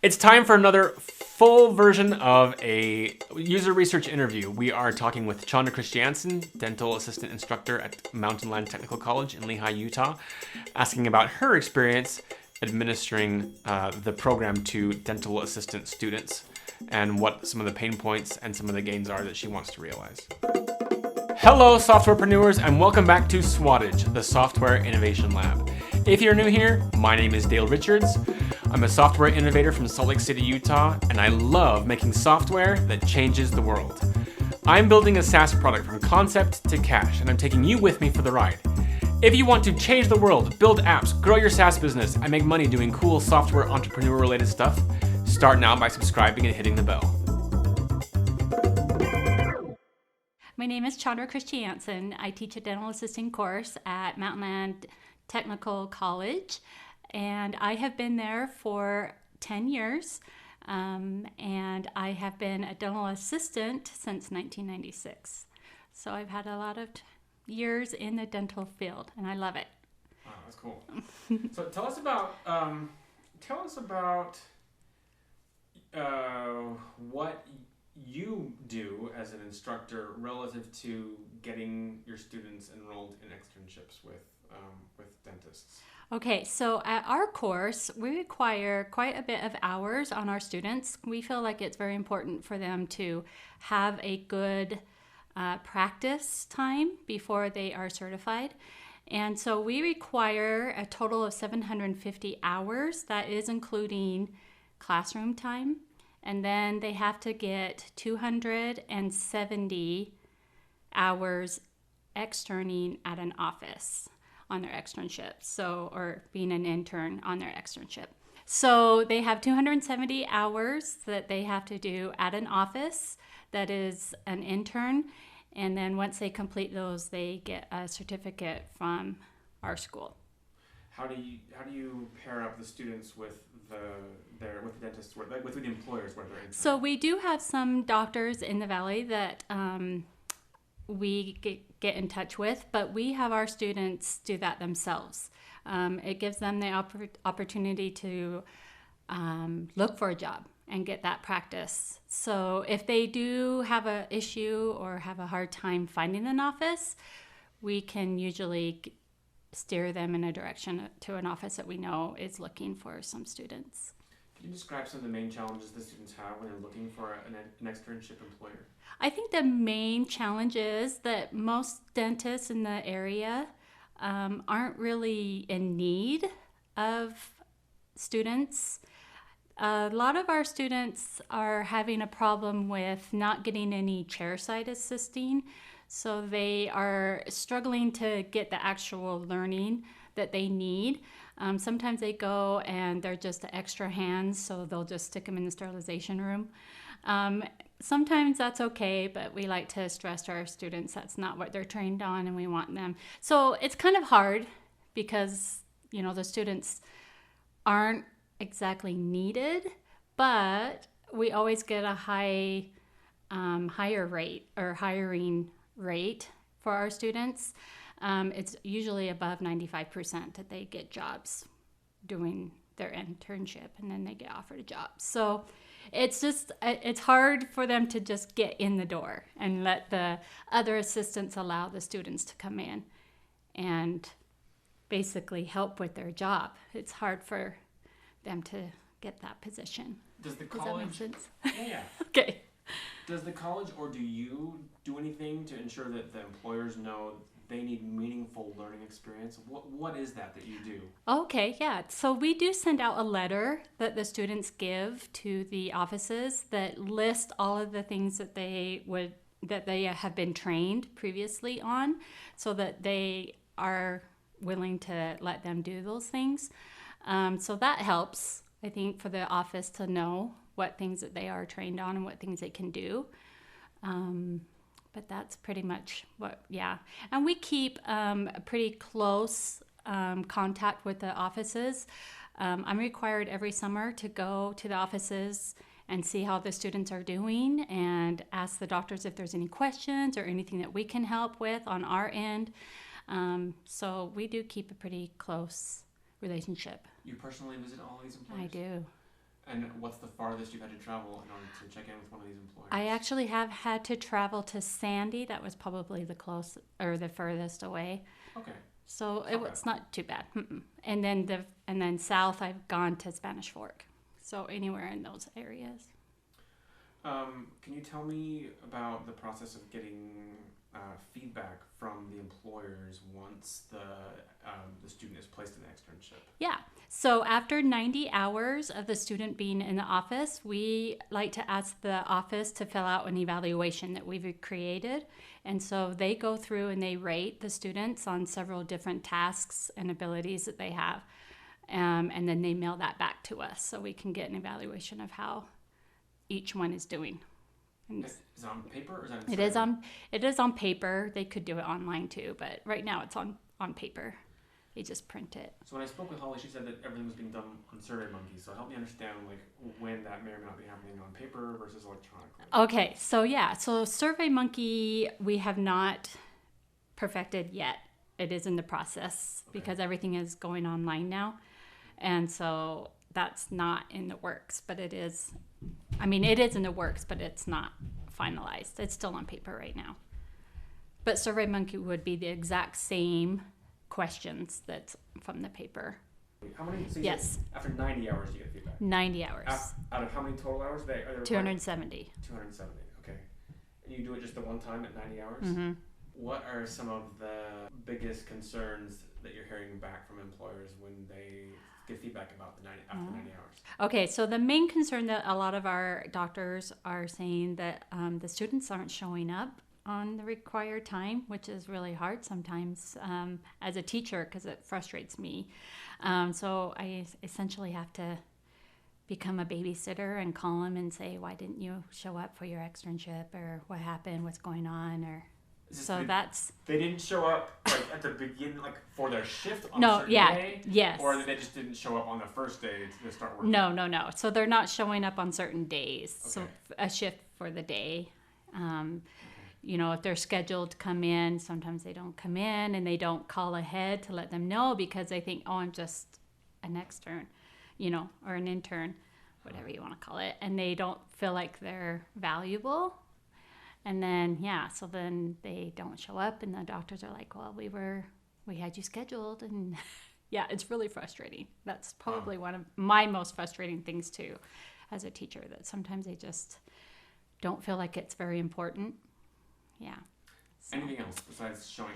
It's time for another full version of a user research interview. We are talking with Chadra Christiansen, dental assistant instructor at Mountain Land Technical College in Lehi, Utah, asking about her experience administering the program to dental assistant students and what some of the pain points and some of the gains are that she wants to realize. Hello, softwarepreneurs, and welcome back to Swattage, the Software Innovation Lab. If you're new here, my name is Dale Richards. I'm a software innovator from Salt Lake City, Utah, and I love making software that changes the world. I'm building a SaaS product from concept to cash, and I'm taking you with me for the ride. If you want to change the world, build apps, grow your SaaS business, and make money doing cool software entrepreneur-related stuff, start now by subscribing and hitting the bell. My name is Chadra Christiansen. I teach a dental assisting course at Mountain Land Technical College, and I have been there for 10 years, and I have been a dental assistant since 1996. So I've had a lot of years in the dental field, and I love it. Wow, that's cool. So tell us about what you do as an instructor relative to getting your students enrolled in externships with dentists. Okay, so at our course, we require quite a bit of hours on our students. We feel like it's very important for them to have a good practice time before they are certified. And so we require a total of 750 hours. That is including classroom time. And then they have to get 270 hours externing at an office on their externship, or being an intern on their externship. So they have 270 hours that they have to do at an office that is an intern, and then once they complete those, they get a certificate from our school. How do you pair up the students with the dentists, with the employers where they're interning? So we do have some doctors in the valley that we get in touch with, but we have our students do that themselves. It gives them the opportunity to look for a job and get that practice. So if they do have an issue or have a hard time finding an office, we can usually steer them in a direction to an office that we know is looking for some students. Can you describe some of the main challenges the students have when they're looking for an externship employer? I think the main challenge is that most dentists in the area aren't really in need of students. A lot of our students are having a problem with not getting any chairside assisting, so they are struggling to get the actual learning that they need. Sometimes they go and they're just extra hands, so they'll just stick them in the sterilization room. Sometimes that's okay, but we like to stress to our students that's not what they're trained on, and we want them. So it's kind of hard because, the students aren't exactly needed, but we always get a higher rate or hiring rate for our students. It's usually above 95% that they get jobs doing their internship, and then they get offered a job. So it's hard for them to just get in the door and let the other assistants allow the students to come in and basically help with their job. It's hard for them to get that position. Does the college... college... Does that make sense? Yeah. Okay. Does the college, or do you do anything to ensure that the employers know they need meaningful learning experience? What is that you do? Okay, yeah. So we do send out a letter that the students give to the offices that list all of the things that they have been trained previously on, so that they are willing to let them do those things. So that helps, I think, for the office to know what things that they are trained on and what things they can do. But that's pretty much yeah. And we keep a pretty close contact with the offices. I'm required every summer to go to the offices and see how the students are doing and ask the doctors if there's any questions or anything that we can help with on our end. So we do keep a pretty close relationship. You personally visit all these employers? I do. And what's the farthest you've had to travel in order to check in with one of these employers? I actually have had to travel to Sandy. That was probably the furthest away. Okay. So it was not too bad. And then south, I've gone to Spanish Fork. So anywhere in those areas. Can you tell me about the process of getting feedback from the employers once the student is placed in the externship? Yeah. So after 90 hours of the student being in the office, we like to ask the office to fill out an evaluation that we've created. And so they go through and they rate the students on several different tasks and abilities that they have. And then they mail that back to us so we can get an evaluation of how each one is doing. And Is it on paper or is that in it is on paper. They could do it online too, but right now it's on paper. They just print it. So when I spoke with Holly, she said that everything was being done on SurveyMonkey. So help me understand when that may or may not be happening on paper versus electronically. Okay, so SurveyMonkey we have not perfected yet. It is in the process because everything is going online now, and so that's not in the works. But it is. I mean, it is in the works, but it's not finalized. It's still on paper right now. But SurveyMonkey would be the exact same questions that's from the paper. How many? So yes. After 90 hours, you get feedback. 90 hours. Out of how many total hours? Are there 270. 270. Okay. And you do it just the one time at 90 hours. Mm-hmm. What are some of the biggest concerns that you're hearing back from employers when they get feedback about after 90 hours? Okay, so the main concern that a lot of our doctors are saying that the students aren't showing up on the required time, which is really hard sometimes as a teacher because it frustrates me. So I essentially have to become a babysitter and call them and say, why didn't you show up for your externship, or what happened, what's going on, or they didn't show up at the beginning, for their shift on a certain day? Yes. Or they just didn't show up on the first day to start working? No. So they're not showing up on certain days. Okay. So a shift for the day. If they're scheduled to come in, sometimes they don't come in, and they don't call ahead to let them know because they think, I'm just an extern, or an intern, whatever you want to call it. And they don't feel like they're valuable. And then, so then they don't show up, and the doctors are like, well, we had you scheduled. And it's really frustrating. That's probably one of my most frustrating things too, as a teacher, that sometimes they just don't feel like it's very important. Yeah. So. Anything else besides showing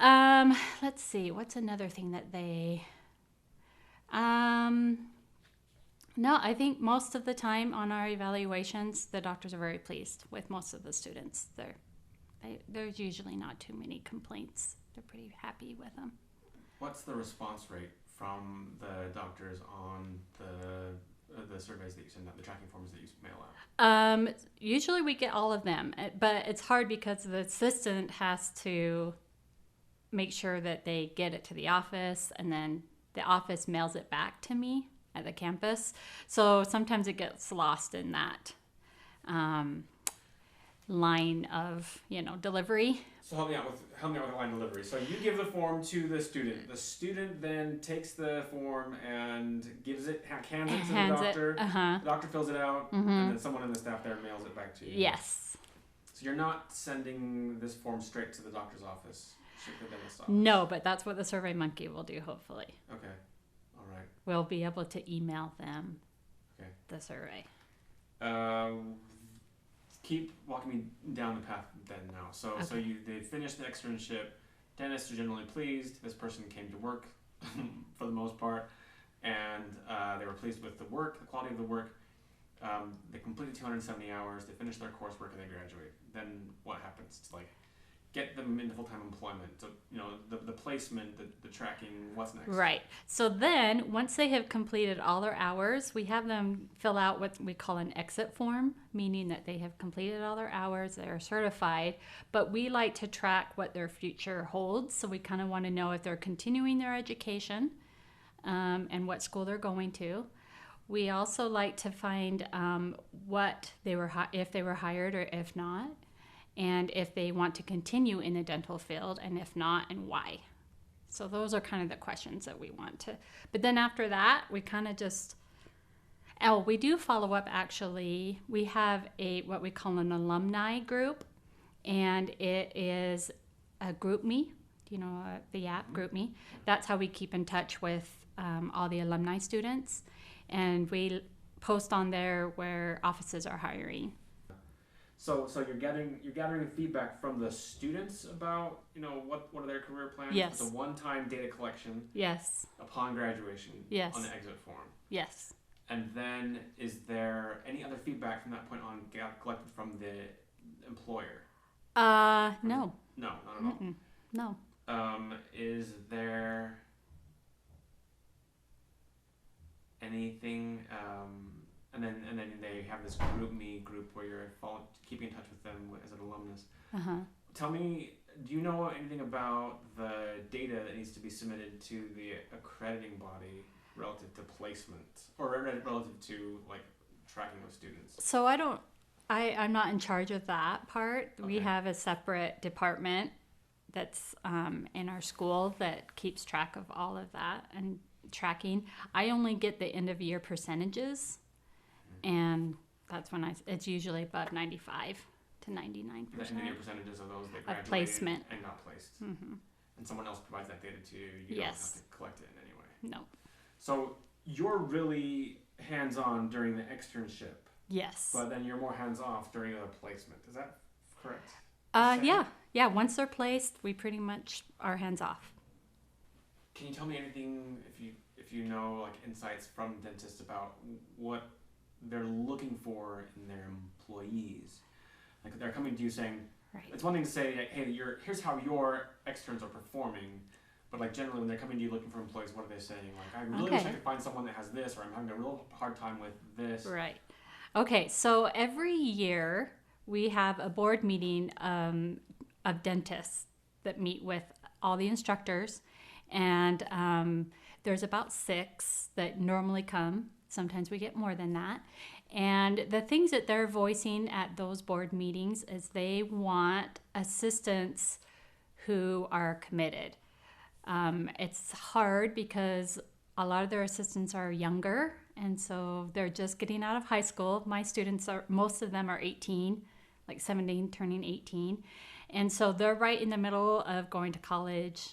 up? Let's see. What's another thing that they, no, I think most of the time on our evaluations, the doctors are very pleased with most of the students. There's usually not too many complaints. They're pretty happy with them. What's the response rate from the doctors on the surveys that you send out, the tracking forms that you mail out? Usually we get all of them, but it's hard because the assistant has to make sure that they get it to the office, and then the office mails it back to me at the campus. So sometimes it gets lost in that line of delivery. So help me out with the line delivery. So you give the form to the student. The student then takes the form and hands it to the doctor. The doctor fills it out, and then someone in the staff there mails it back to you. Yes. So you're not sending this form straight to the doctor's office, straight to the dentist's office? No, but that's what the SurveyMonkey will do, hopefully. Okay. All right. We'll be able to email them the survey. Keep walking me down the path then now. So they finished the externship. Dentists are generally pleased. This person came to work for the most part, and they were pleased with the work, the quality of the work. They completed 270 hours. They finished their coursework and they graduate. Then what happens? It's get them into full-time employment. So, the placement, the tracking, what's next? Right. So then, once they have completed all their hours, we have them fill out what we call an exit form, meaning that they have completed all their hours, they're certified, but we like to track what their future holds. So we kind of want to know if they're continuing their education and what school they're going to. We also like to find if they were hired or if not, and if they want to continue in the dental field, and if not, and why. So those are kind of the questions that we want to. But then after that, we kind of just, Oh, we do follow up actually. We have what we call an alumni group, and it is a GroupMe, the app GroupMe. That's how we keep in touch with all the alumni students, and we post on there where offices are hiring. So you're gathering feedback from the students about what are their career plans. Yes. It's a one-time data collection. Yes. Upon graduation. Yes. On the exit form. Yes. And then is there any other feedback from that point on collected from the employer? No. No, not at all. Mm-mm. No. Is there anything? And then they have this GroupMe group where you're keeping in touch with them as an alumnus. Uh-huh. Tell me, do you know anything about the data that needs to be submitted to the accrediting body relative to placement or relative to like tracking of students? So I'm not in charge of that part. Okay. We have a separate department that's in our school that keeps track of all of that and tracking. I only get the end of year percentages, and that's when it's usually above 95 to 99%. The end of year percentages of those that graduated of placement and not placed. Mm-hmm. And someone else provides that data to you. You yes. don't have to collect it in any way. No. So you're really hands-on during the externship. Yes. But then you're more hands-off during the placement. Is that correct? Yeah. Once they're placed, we pretty much are hands-off. Can you tell me anything, if you know, like insights from dentists about what they're looking for in their employees? Like they're coming to you saying, right. It's one thing to say, like, hey, here's how your externs are performing. But like generally when they're coming to you looking for employees, what are they saying? Like, I really wish I could find someone that has this, or I'm having a real hard time with this. Right. Okay, so every year we have a board meeting of dentists that meet with all the instructors, and there's about 6 that normally come. Sometimes we get more than that. And the things that they're voicing at those board meetings is they want assistants who are committed. It's hard because a lot of their assistants are younger, and so they're just getting out of high school. My students most of them are 18, like 17, turning 18. And so they're right in the middle of going to college.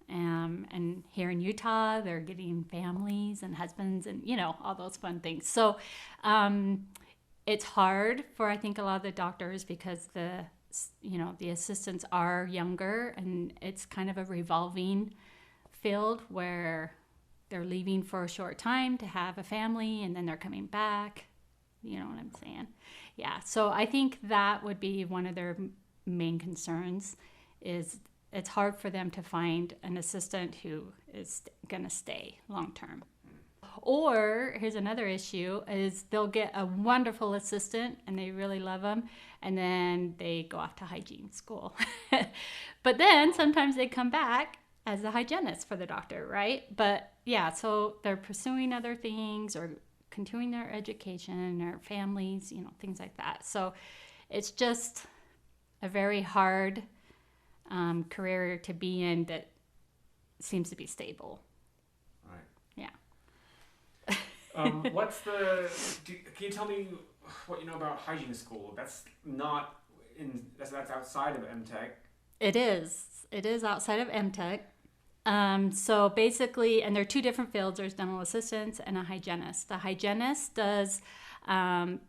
And here in Utah, they're getting families and husbands and, all those fun things. So it's hard for, I think, a lot of the doctors because the assistants are younger, and it's kind of a revolving field where they're leaving for a short time to have a family and then they're coming back. You know what I'm saying? Yeah. So I think that would be one of their main concerns is it's hard for them to find an assistant who is going to stay long term. Or here's another issue is they'll get a wonderful assistant and they really love them, and then they go off to hygiene school. But then sometimes they come back as a hygienist for the doctor, right? But yeah, so they're pursuing other things or continuing their education or families, things like that. So it's just a very hard career to be in that seems to be stable. Right. Yeah. Can you tell me what you know about hygiene school? That's outside of MTech. It is outside of MTech. So basically, and there are 2 different fields. There's dental assistants and a hygienist. The hygienist does,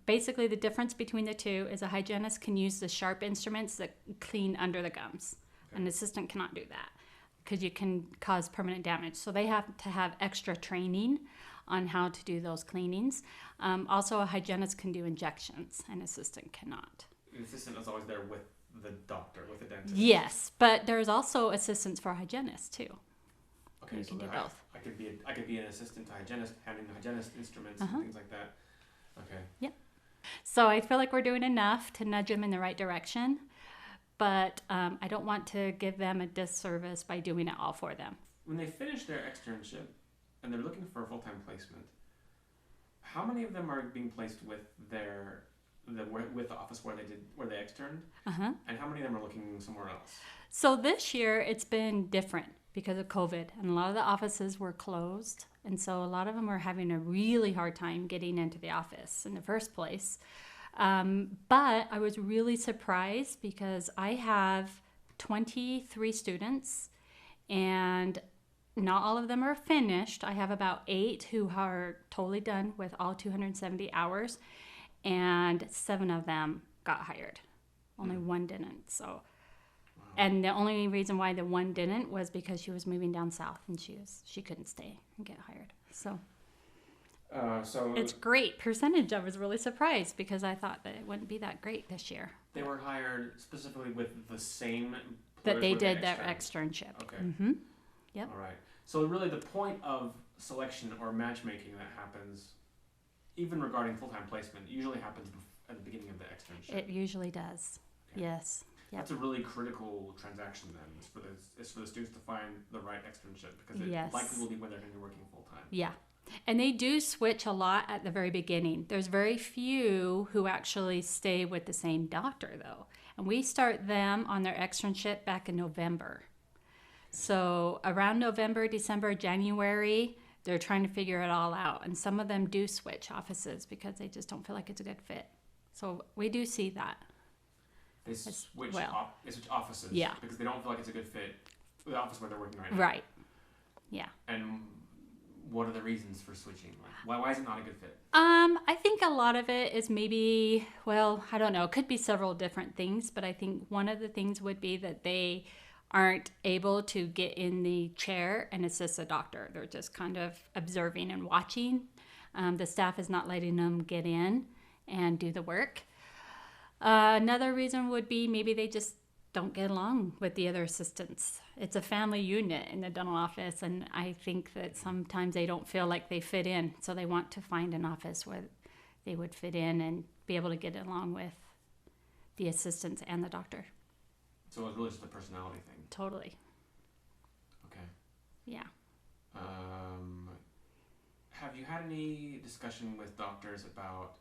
basically the difference between the 2 is a hygienist can use the sharp instruments that clean under the gums. Okay. An assistant cannot do that because you can cause permanent damage. So they have to have extra training on how to do those cleanings. Also, a hygienist can do injections. An assistant cannot. The assistant is always there with the doctor, with the dentist. Yes, but there's also assistants for hygienists too. Okay, you so can do both. I could be an assistant to hygienist, handling the hygienist instruments and things like that. Okay. Yep. So I feel like we're doing enough to nudge them in the right direction, but I don't want to give them a disservice by doing it all for them. When they finish their externship and they're looking for a full-time placement, how many of them are being placed with with the office where they externed, and how many of them are looking somewhere else? So this year it's been different because of COVID, and a lot of the offices were closed, And so a lot of them are having a really hard time getting into the office in the first place. But I was really surprised because I have 23 students and not all of them are finished. I have about 8 who are totally done with all 270 hours, and 7 of them got hired. Only one didn't. So, and the only reason why the one didn't was because she was moving down south and she couldn't stay and get hired. So, it's great percentage. I was really surprised because I thought that it wouldn't be that great this year. They were hired specifically with the same that they did their externship. Okay. Mm-hmm. Yep. All right. So really, the point of selection or matchmaking that happens, even regarding full-time placement, usually happens at the beginning of the externship. It usually does. Okay. Yes. Yep. That's a really critical transaction then. It's for the students to find the right externship because it likely will be when they're going to be working full-time. Yeah. And they do switch a lot at the very beginning. There's very few who actually stay with the same doctor, though. And we start them on their externship back in November. So around November, December, January, they're trying to figure it all out. And some of them do switch offices because they just don't feel like it's a good fit. So we do see that. They switch offices because they don't feel like it's a good fit for the office where they're working right now. Right. Yeah. And what are the reasons for switching? Why is it not a good fit? I think a lot of it is maybe, I don't know. It could be several different things, but I think one of the things would be that they aren't able to get in the chair and assist the doctor. They're just kind of observing and watching. The staff is not letting them get in and do the work. Another reason would be maybe they just don't get along with the other assistants. It's a family unit in the dental office, and I think that sometimes they don't feel like they fit in, so they want to find an office where they would fit in and be able to get along with the assistants and the doctor. So it's really just a personality thing. Totally. Okay. Yeah. Have you had any discussion with doctors about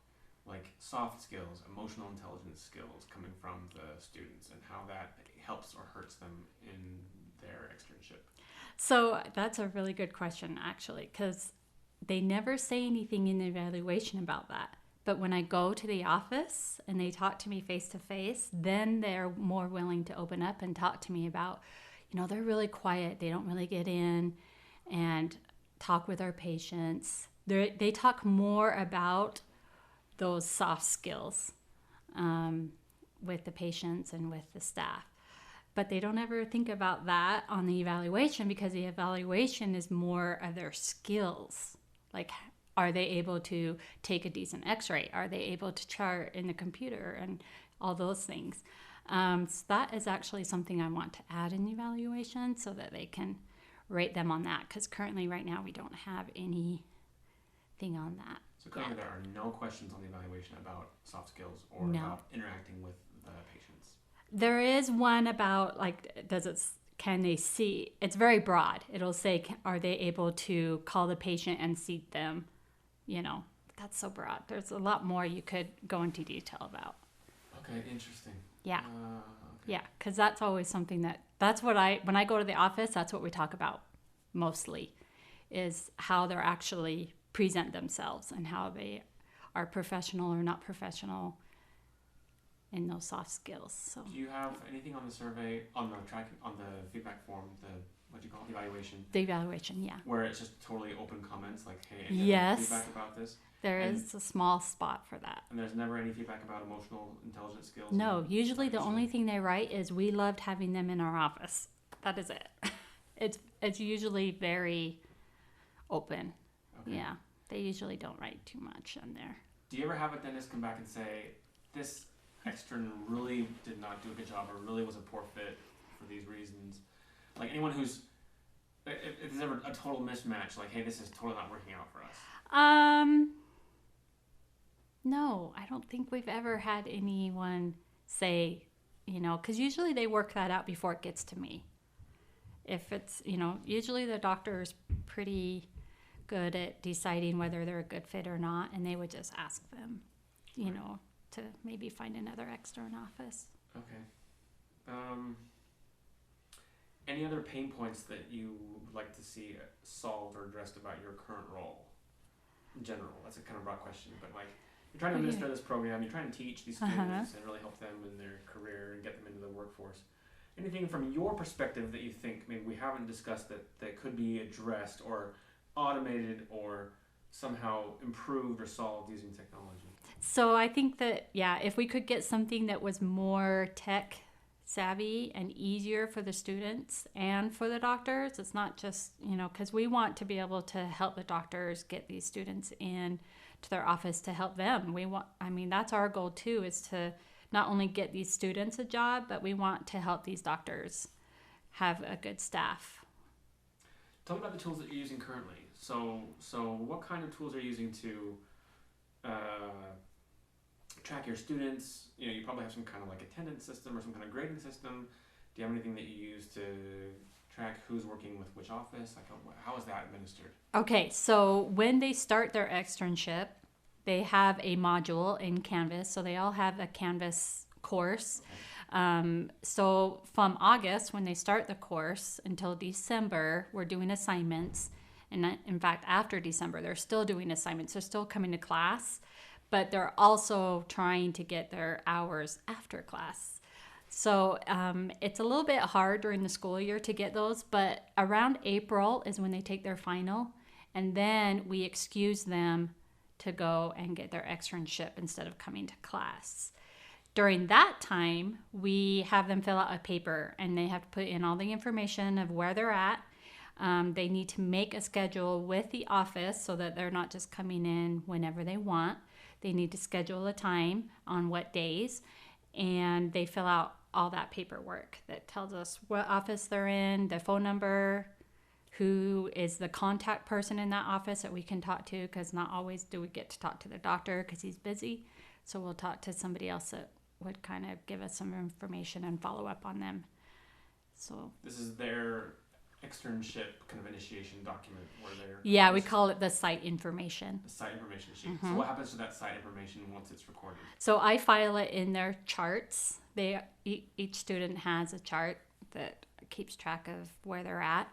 soft skills, emotional intelligence skills coming from the students and how that helps or hurts them in their externship? So that's a really good question, actually, because they never say anything in the evaluation about that. But when I go to the office and they talk to me face to face, then they're more willing to open up and talk to me about, they're really quiet. They don't really get in and talk with our patients. They talk more about those soft skills with the patients and with the staff. But they don't ever think about that on the evaluation because the evaluation is more of their skills. Like, are they able to take a decent x-ray? Are they able to chart in the computer and all those things? So that is actually something I want to add in the evaluation so that they can rate them on that. Because currently, right now, we don't have anything on that. So currently there are no questions on the evaluation about soft skills or about interacting with the patients. There is one about can they see? It's very broad. It'll say, are they able to call the patient and seat them? That's so broad. There's a lot more you could go into detail about. Okay, interesting. Yeah. Yeah, because that's always something when I go to the office, that's what we talk about mostly, is how they're actually present themselves and how they are professional or not professional in those soft skills. So, do you have anything on the survey, on the feedback form, the evaluation? The evaluation, yeah. Where it's just totally open comments, like, hey, any feedback about this? There is a small spot for that. And there's never any feedback about emotional intelligence skills? No, usually the only thing they write is, we loved having them in our office. That is it. It's usually very open. Okay. Yeah, they usually don't write too much on there. Do you ever have a dentist come back and say, this extern really did not do a good job or really was a poor fit for these reasons? Like anyone if there's ever a total mismatch, like, hey, this is totally not working out for us? No, I don't think we've ever had anyone say, because usually they work that out before it gets to me. If it's, usually the doctor is pretty good at deciding whether they're a good fit or not, and they would just ask them, to maybe find another extern office. Okay. Any other pain points that you would like to see solved or addressed about your current role in general? That's a kind of broad question, but like you're trying to administer this program, you're trying to teach these students and really help them in their career and get them into the workforce. Anything from your perspective that you think maybe we haven't discussed that could be addressed or automated or somehow improved or solved using technology? So I think that, yeah, if we could get something that was more tech savvy and easier for the students and for the doctors, it's not just, because we want to be able to help the doctors get these students in to their office to help them. That's our goal too, is to not only get these students a job, but we want to help these doctors have a good staff. Tell me about the tools that you're using currently. So what kind of tools are you using to track your students? You probably have some kind of like attendance system or some kind of grading system. Do you have anything that you use to track who's working with which office? Like how is that administered? Okay, so when they start their externship, they have a module in Canvas. So they all have a Canvas course. Okay. So from August, when they start the course, until December, we're doing assignments. And in fact, after December, they're still doing assignments. They're still coming to class, but they're also trying to get their hours after class. So it's a little bit hard during the school year to get those, but around April is when they take their final. And then we excuse them to go and get their externship instead of coming to class. During that time, we have them fill out a paper, and they have to put in all the information of where they're at. They need to make a schedule with the office so that they're not just coming in whenever they want. They need to schedule a time on what days, and they fill out all that paperwork that tells us what office they're in, their phone number, who is the contact person in that office that we can talk to, because not always do we get to talk to the doctor because he's busy. So we'll talk to somebody else that would kind of give us some information and follow up on them. So this is their externship kind of initiation document where they're... Yeah, we call it the site information. The site information sheet. Mm-hmm. So what happens to that site information once it's recorded? So I file it in their charts. Each student has a chart that keeps track of where they're at.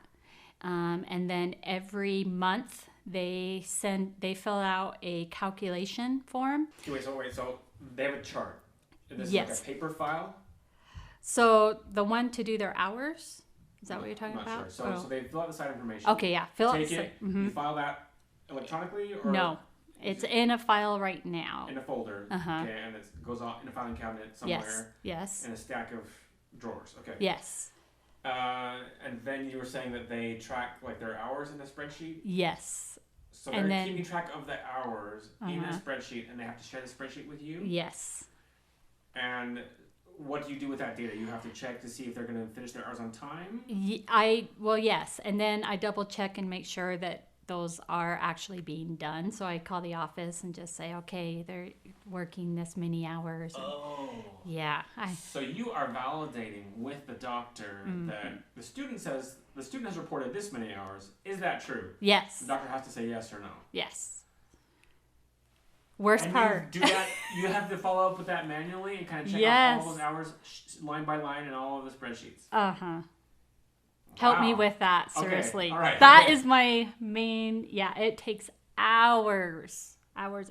And then every month they fill out a calculation form. So they have a chart. And this yes. is like a paper file? So the one to do their hours? Is that what you're talking about? Sure. So they fill out the site information. Okay, yeah. Take it. Mm-hmm. You file that electronically? Or no. It's in a file right now. In a folder. Uh-huh. Okay, and it goes on in a filing cabinet somewhere. Yes. In a stack of drawers. Okay. Yes. And then you were saying that they track like their hours in a spreadsheet? Yes. So they're keeping track of the hours in a spreadsheet, and they have to share the spreadsheet with you? Yes. And what do you do with that data? You have to check to see if they're going to finish their hours on time? Yes. And then I double check and make sure that those are actually being done. So I call the office and just say, okay, they're working this many hours. Oh. Yeah. So you are validating with the doctor that the student says the student has reported this many hours. Is that true? Yes. The doctor has to say yes or no. Yes. Worst part. You do that. You have to follow up with that manually and kind of check out all those hours line by line in all of the spreadsheets. Uh-huh. Help me with that, seriously. Okay. All right. That is my main, it takes hours. And what's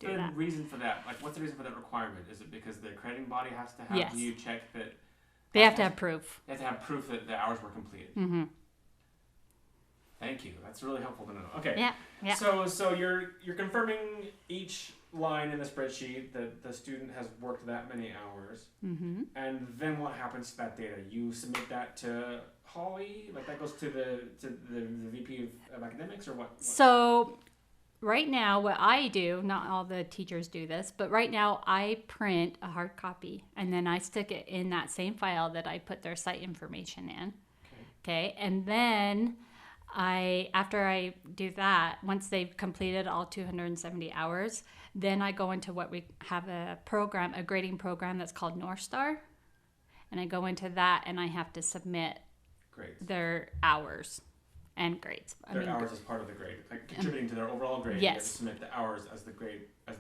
the reason for that? Like, what's the reason for that requirement? Is it because the accrediting body has to have you check that? They have to have proof. They have to have proof that the hours were completed. Mm-hmm. Thank you. That's really helpful to know. Okay. Yeah. So you're confirming each line in the spreadsheet that the student has worked that many hours. Mm-hmm. And then what happens to that data? You submit that to Holly? Like that goes to the VP of academics or what? So right now what I do, not all the teachers do this, but right now I print a hard copy and then I stick it in that same file that I put their site information in. Okay. And then after I do that, once they've completed all 270 hours, then I go into what we have a grading program that's called North Star. And I go into that and I have to submit their hours and grades. Their hours as part of the grade, like contributing to their overall grade. Yes. You have to submit the hours as the grade, as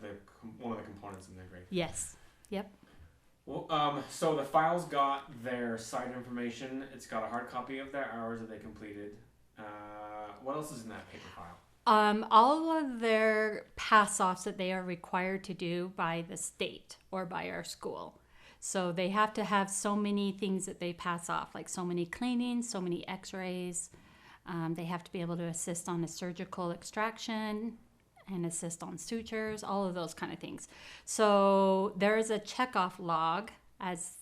one of the components in their grade. Yes. Yep. Well, so the file's got their site information. It's got a hard copy of their hours that they completed. What else is in that paper file? All of their pass-offs that they are required to do by the state or by our school. So they have to have so many things that they pass off, like so many cleanings, so many x-rays. They have to be able to assist on a surgical extraction and assist on sutures, all of those kind of things. So there is a checkoff log as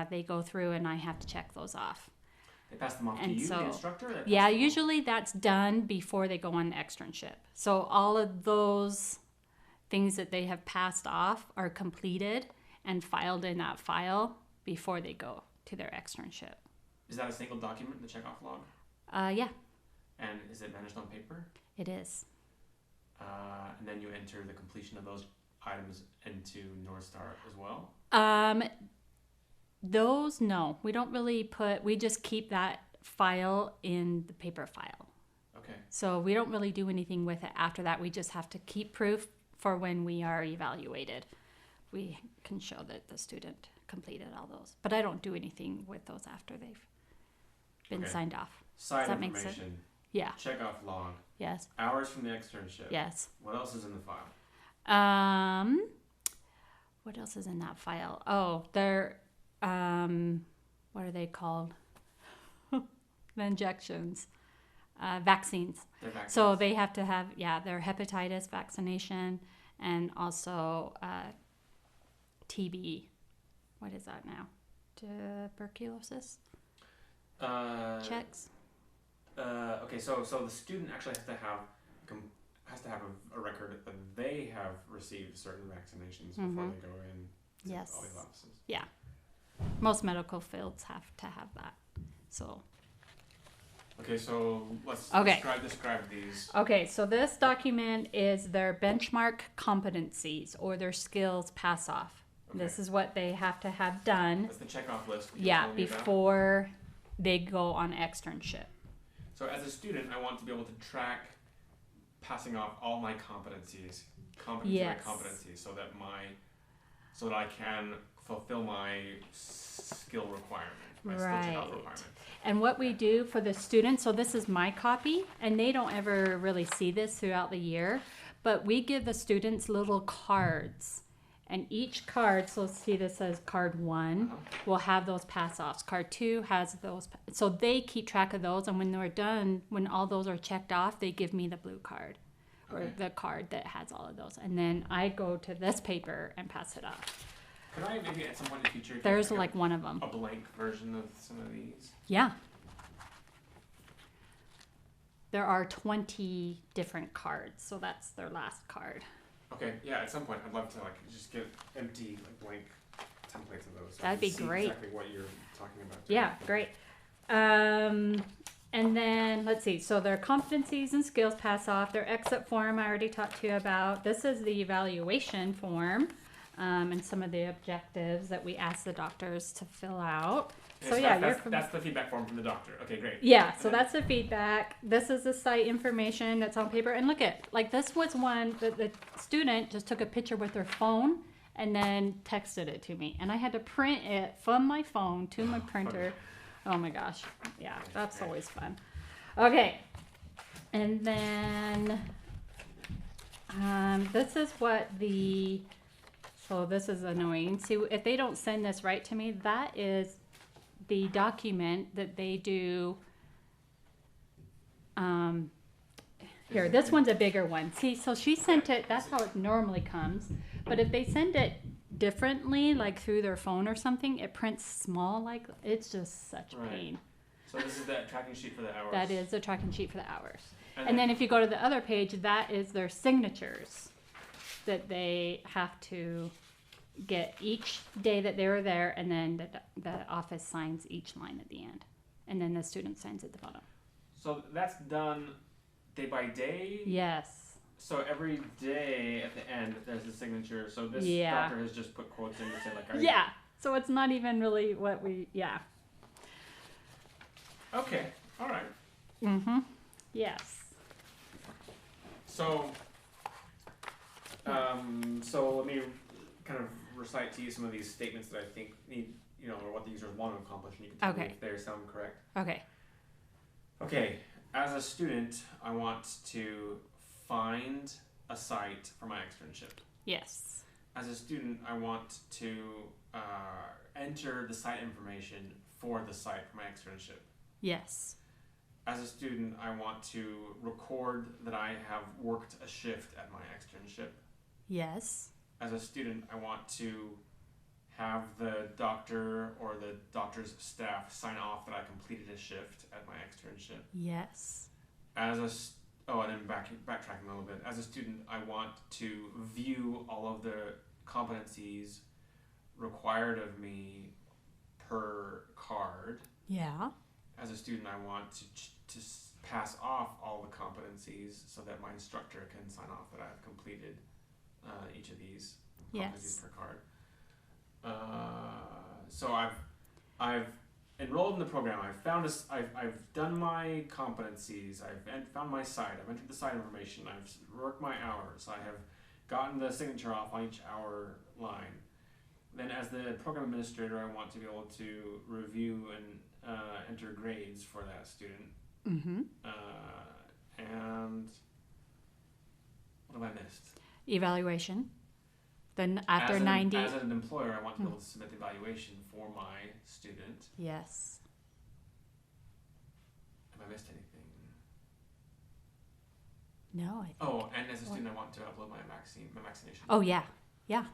they go through, and I have to check those off. They pass them off to And you, so- the instructor? Or they pass Yeah, them off? usually that's done before they go on externship. So all of those things that they have passed off are completed and filed in that file before they go to their externship. Is that a single document, the checkoff log? Yeah, And is it managed on paper? it is. And then you enter the completion of those items into North Star as well? Those, no, we don't really we just keep that file in the paper file. Okay. So we don't really do anything with it after that. We just have to keep proof for when we are evaluated. We can show that the student completed all those. But I don't do anything with those after they've been Okay. signed off. Side that make sense? information, Yeah. checkoff log, Yes. hours from the externship. Yes. What else is in the file? What else is in that file? Oh, they're what are they called? The injections. Vaccines. Their vaccines. So they have to have, their hepatitis vaccination and also TB. What is that now? Tuberculosis checks. Okay, so the student actually has to have a record that they have received certain vaccinations before they go in to Yes. all these offices. Yeah. Most medical fields have to have that. So. Okay, so let's Okay. describe these. Okay, so this document is their benchmark competencies or their skills pass off. Okay. This is what they have to have done. That's the checkoff list. you Yeah, told me about. before they go on externship. So as a student, I want to be able to track passing off all my competencies, Yes. competencies, so that I can fulfill my skill requirement, my skill checkoff Right. requirement. And what we do for the students, so this is my copy, and they don't ever really see this throughout the year, but we give the students little cards. And each card, so see this says card 1, will have those pass-offs. Card 2 has those. So they keep track of those, and when they're done, when all those are checked off, they give me the blue card or Okay. the card that has all of those. And then I go to this paper and pass it off. Could I maybe at some point in the future get There's like like one of them. a blank version of some of these? Yeah. There are 20 different cards, so that's their last card. Okay, yeah, at some point I'd love to just get empty, blank templates of those. So I That'd can be see great. Exactly what you're talking about. too. Yeah, great. And then let's see. So their competencies and skills pass off. Their exit form I already talked to you about. This is the evaluation form, and some of the objectives that we ask the doctors to fill out. Yeah, So so yeah, that's the feedback form from the doctor. Okay, great. Yeah, so And then- that's the feedback. This is the site information that's on paper. And look at, like, this was one that the student just took a picture with their phone and then texted it to me. And I had to print it from my phone to my printer. Oh my gosh. Yeah, that's always fun. Okay. And then this is what so this is annoying. See, if they don't send this right to me, that is the document that they do. Here, this one's a bigger one. See, so she sent it, that's how it normally comes. But if they send it differently, like through their phone or something, it prints small, like, it's just such a Right. pain. So this is that tracking sheet for the hours. That is the tracking sheet for the hours. And And then if you go to the other page, that is their signatures that they have to get each day that they were there, and then the office signs each line at the end. And then the student signs at the bottom. So that's done day by day. Yes. So every day at the end, there's a signature. So this Yeah. doctor has just put quotes in to say like, Yeah. So it's not even really what yeah. Okay. All right. Mm-hmm. Yes. So, so let me kind of recite to you some of these statements that I think need, or what the users want to accomplish, and you can tell me if they sound correct. Okay. Okay, as a student, I want to find a site for my externship. Yes. As a student, I want to enter the site information for the site for my externship. Yes. As a student, I want to record that I have worked a shift at my externship. Yes. As a student, I want to have the doctor or the doctor's staff sign off that I completed a shift at my externship. Yes. And then backtracking a little bit. As a student, I want to view all of the competencies required of me per card. Yeah. As a student, I want to pass off all the competencies so that my instructor can sign off that I've completed each of these competencies per card. So I've enrolled in the program. I've done my competencies. I've found my site. I've entered the site information. I've worked my hours. I have gotten the signature off on each hour line. Then, as the program administrator, I want to be able to review and enter grades for that student. Mm-hmm. And what have I missed? Evaluation. Then after as 90. As an employer, I want to be able to submit the evaluation for my student. Yes. Have I missed anything? No. And as a student, I want to upload my vaccination. Oh, yeah. Yeah.